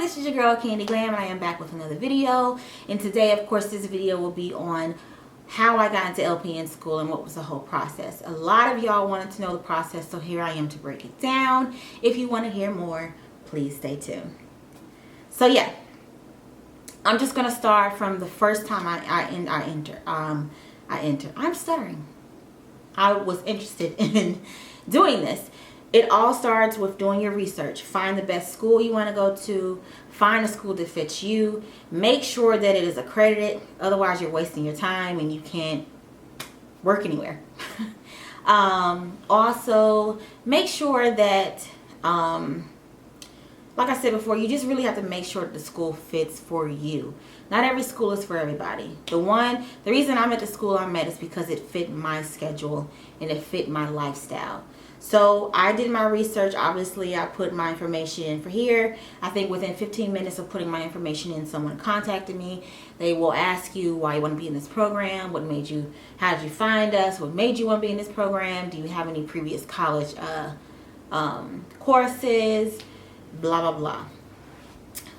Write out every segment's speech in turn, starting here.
this is your girl Candy Glam, and I am back with another video. And today, of course, this video will be on how I got into LPN school and what was the whole process. A lot of y'all wanted to know the process, so here I am to break it down. If you want to hear more, please stay tuned. So yeah, I'm just gonna start from the first time I'm stuttering. I was interested in doing this. It all starts with doing your research. Find the best school you want to go to. Find a school that fits you. Make sure that it is accredited. Otherwise, you're wasting your time and you can't work anywhere. Also, make sure that, like I said before, you just really have to make sure that the school fits for you. Not every school is for everybody. The reason I'm at the school I'm at is because it fit my schedule and it fit my lifestyle. So I did my research. Obviously, I put my information in for here. I think within 15 minutes of putting my information in, someone contacted me. They will ask you why you want to be in this program, what made you, how did you find us, what made you want to be in this program, do you have any previous college courses, blah, blah, blah.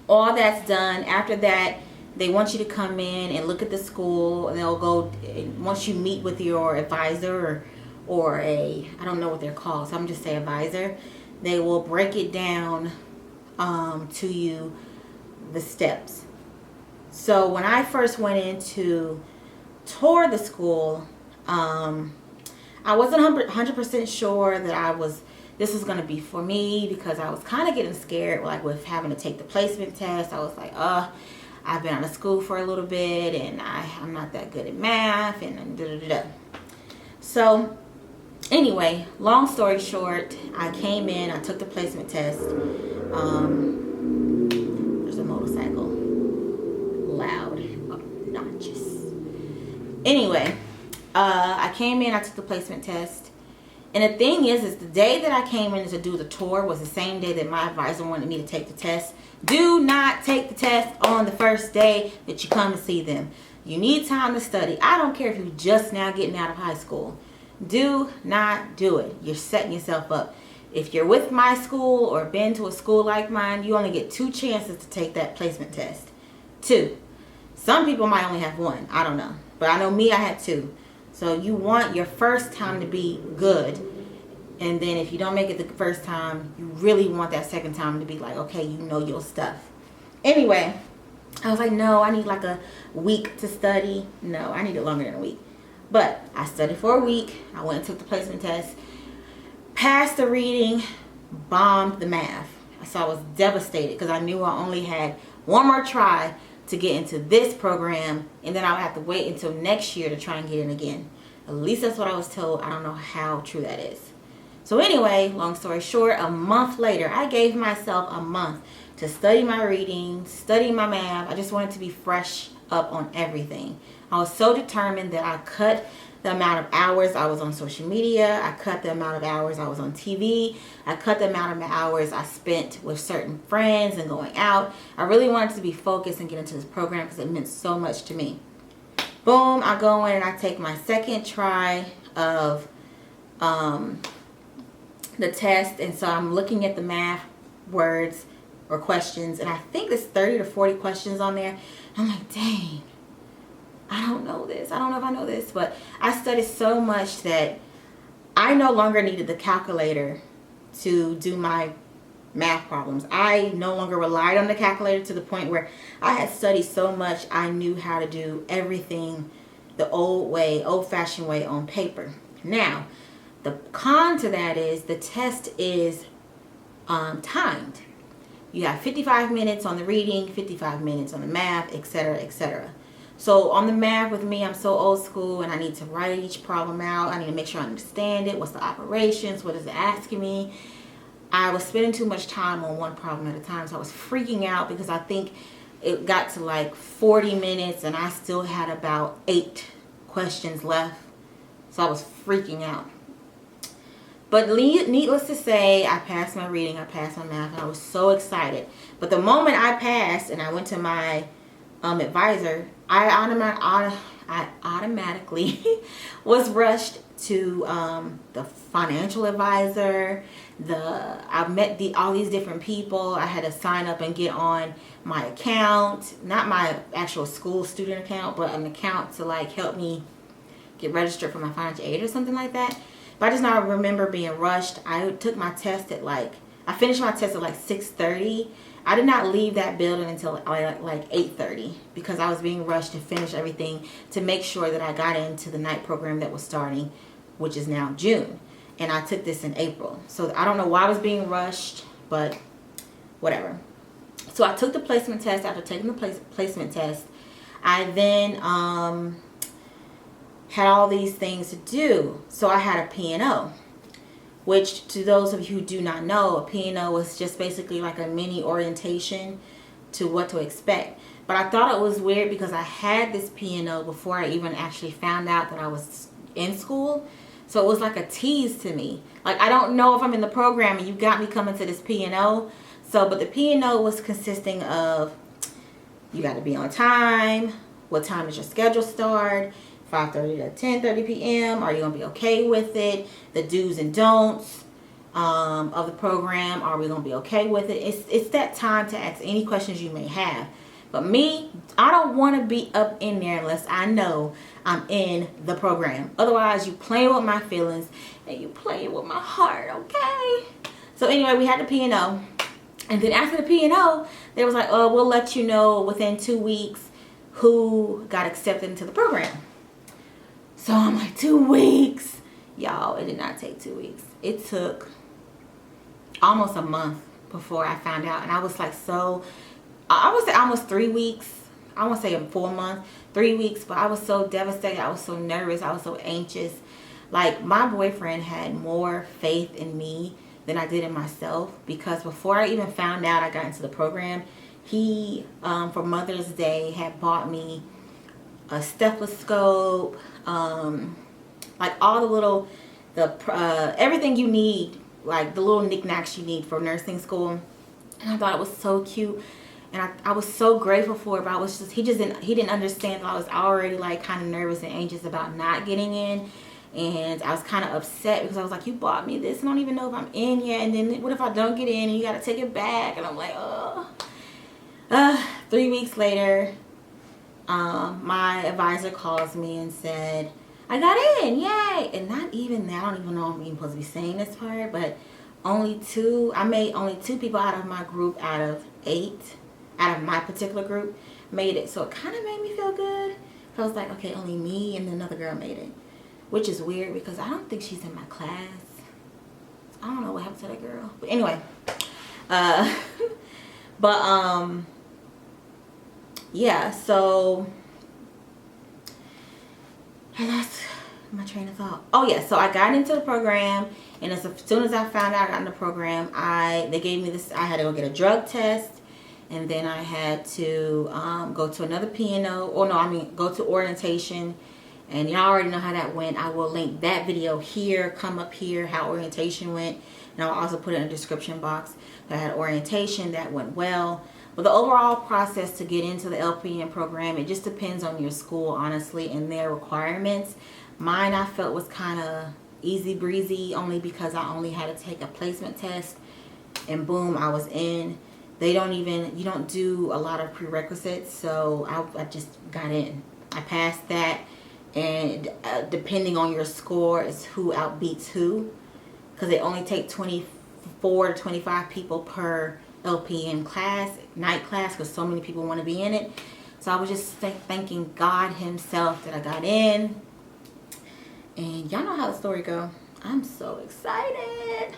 All that's done. After that, they want you to come in and look at the school, and they'll go, once you meet with your advisor or I don't know what they're called, so I'm just saying advisor, they will break it down to you, the steps. So when I first went in to tour the school, I wasn't 100% sure that this was going to be for me, because I was kind of getting scared, like with having to take the placement test. I was like, I've been out of school for a little bit and I'm not that good at math and da-da-da-da. So anyway, long story short, I came in, I took the placement test. There's a motorcycle. Loud, obnoxious. Anyway, I came in, I took the placement test. And the thing is the day that I came in to do the tour was the same day that my advisor wanted me to take the test. Do not take the test on the first day that you come to see them. You need time to study. I don't care if you're just now getting out of high school. Do not do it. You're setting yourself up. If you're with my school or been to a school like mine, you only get 2 chances to take that placement test. 2. Some people might only have 1. I don't know. But I know me, I had 2. So you want your first time to be good. And then if you don't make it the first time, you really want that second time to be like, okay, you know your stuff. Anyway, I was like, no, I need like a week to study. No, I need it longer than a week. But I studied for a week. I went and took the placement test. Passed the reading. Bombed the math. So I was devastated because I knew I only had one more try to get into this program, and then I would have to wait until next year to try and get in again. At least that's what I was told. I don't know how true that is. So anyway, long story short, a month later, I gave myself a month to study my reading, study my math. I just wanted to be fresh up on everything. I was so determined that I cut the amount of hours I was on social media. I cut the amount of hours I was on TV. I cut the amount of hours I spent with certain friends and going out. I really wanted to be focused and get into this program because it meant so much to me. Boom, I go in and I take my second try of the test. And so I'm looking at the math words or questions, and I think there's 30 to 40 questions on there. I'm like, dang, I don't know this. I don't know if I know this. But I studied so much that I no longer needed the calculator to do my math problems. I no longer relied on the calculator to the point where I had studied so much I knew how to do everything the old way, old-fashioned way on paper. Now, the con to that is the test is timed. You have 55 minutes on the reading, 55 minutes on the math, etc., etc. So on the math with me, I'm so old school and I need to write each problem out. I need to make sure I understand it. What's the operations? What is it asking me? I was spending too much time on one problem at a time, so I was freaking out because I think it got to like 40 minutes and I still had about 8 questions left. So I was freaking out. But needless to say, I passed my reading, I passed my math, and I was so excited. But the moment I passed and I went to my advisor, I automatically was rushed to the financial advisor. I met all these different people. I had to sign up and get on my account, not my actual school student account, but an account to like help me get registered for my financial aid or something like that. But I just now remember being rushed. I took my test at I finished my test at like 6:30. I did not leave that building until like 8:30 because I was being rushed to finish everything to make sure that I got into the night program that was starting, which is now June. And I took this in April. So I don't know why I was being rushed, but whatever. So I took the placement test. After taking the placement test, I then had all these things to do. So I had a P&O, which to those of you who do not know, a P&O was just basically like a mini orientation to what to expect. But I thought it was weird because I had this P&O before I even actually found out that I was in school. So it was like a tease to me. Like, I don't know if I'm in the program and you got me coming to this P&O. So, but the P&O was consisting of, you got to be on time. What time does your schedule start? 5:30 to 10:30 p.m. Are you going to be okay with it? The do's and don'ts of the program. Are we going to be okay with it? It's that time to ask any questions you may have. But me, I don't want to be up in there unless I know I'm in the program. Otherwise, you playing with my feelings and you playing with my heart, okay? So anyway, we had the P&O. And then after the P&O, they was like, oh, we'll let you know within 2 weeks who got accepted into the program. So I'm like, 2 weeks? Y'all, it did not take 2 weeks. It took almost a month before I found out. And I was like I would say almost 3 weeks. I won't say a full month, 3 weeks, but I was so devastated. I was so nervous. I was so anxious. Like, my boyfriend had more faith in me than I did in myself, because before I even found out I got into the program, he, for Mother's Day, had bought me a stethoscope, like all the little, everything you need, like the little knickknacks you need for nursing school. And I thought it was so cute. And I was so grateful for it, but I was just, he didn't understand that I was already like kind of nervous and anxious about not getting in. And I was kind of upset because I was like, you bought me this, and I don't even know if I'm in yet. And then what if I don't get in and you got to take it back? And I'm like, oh. 3 weeks later, my advisor calls me and said, I got in, yay. And not even that, I don't even know if I'm even supposed to be saying this part, but I made only 2 people out of my group out of 8. Out of my particular group made it. So it kind of made me feel good. I was like, okay, only me and another girl made it. Which is weird because I don't think she's in my class. I don't know what happened to that girl. But anyway. Yeah, so I lost my train of thought. Oh yeah, so I got into the program, and as soon as I found out I got in the program, they gave me this, I had to go get a drug test. And then I had to go to another P&O, go to orientation. And y'all already know how that went. I will link that video here, come up here, how orientation went. And I'll also put it in the description box. I had orientation, that went well. But the overall process to get into the LPN program, it just depends on your school, honestly, and their requirements. Mine, I felt, was kind of easy breezy, only because I only had to take a placement test. And boom, I was in. You don't do a lot of prerequisites, so I just got in. I passed that, and depending on your score is who outbeats who, because they only take 24 to 25 people per LPN class, night class, because so many people want to be in it. So I was just thanking God himself that I got in, and y'all know how the story go. I'm so excited.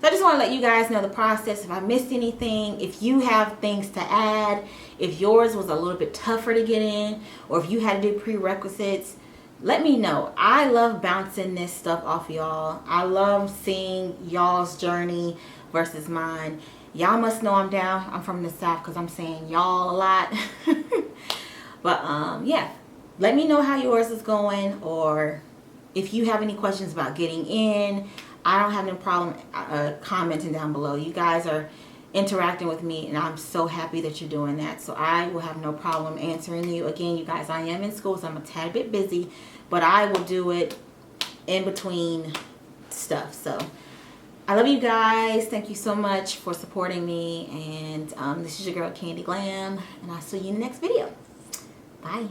So I just want to let you guys know the process. If I missed anything, if you have things to add, if yours was a little bit tougher to get in, or if you had to do prerequisites, let me know. I love bouncing this stuff off y'all. I love seeing y'all's journey versus mine. Y'all must know I'm down. I'm from the South because I'm saying y'all a lot. But yeah, let me know how yours is going, or if you have any questions about getting in. I don't have no problem commenting down below. You guys are interacting with me, and I'm so happy that you're doing that. So I will have no problem answering you. Again, you guys, I am in school, so I'm a tad bit busy, but I will do it in between stuff. So I love you guys. Thank you so much for supporting me. And this is your girl Candy Glam, and I'll see you in the next video. Bye.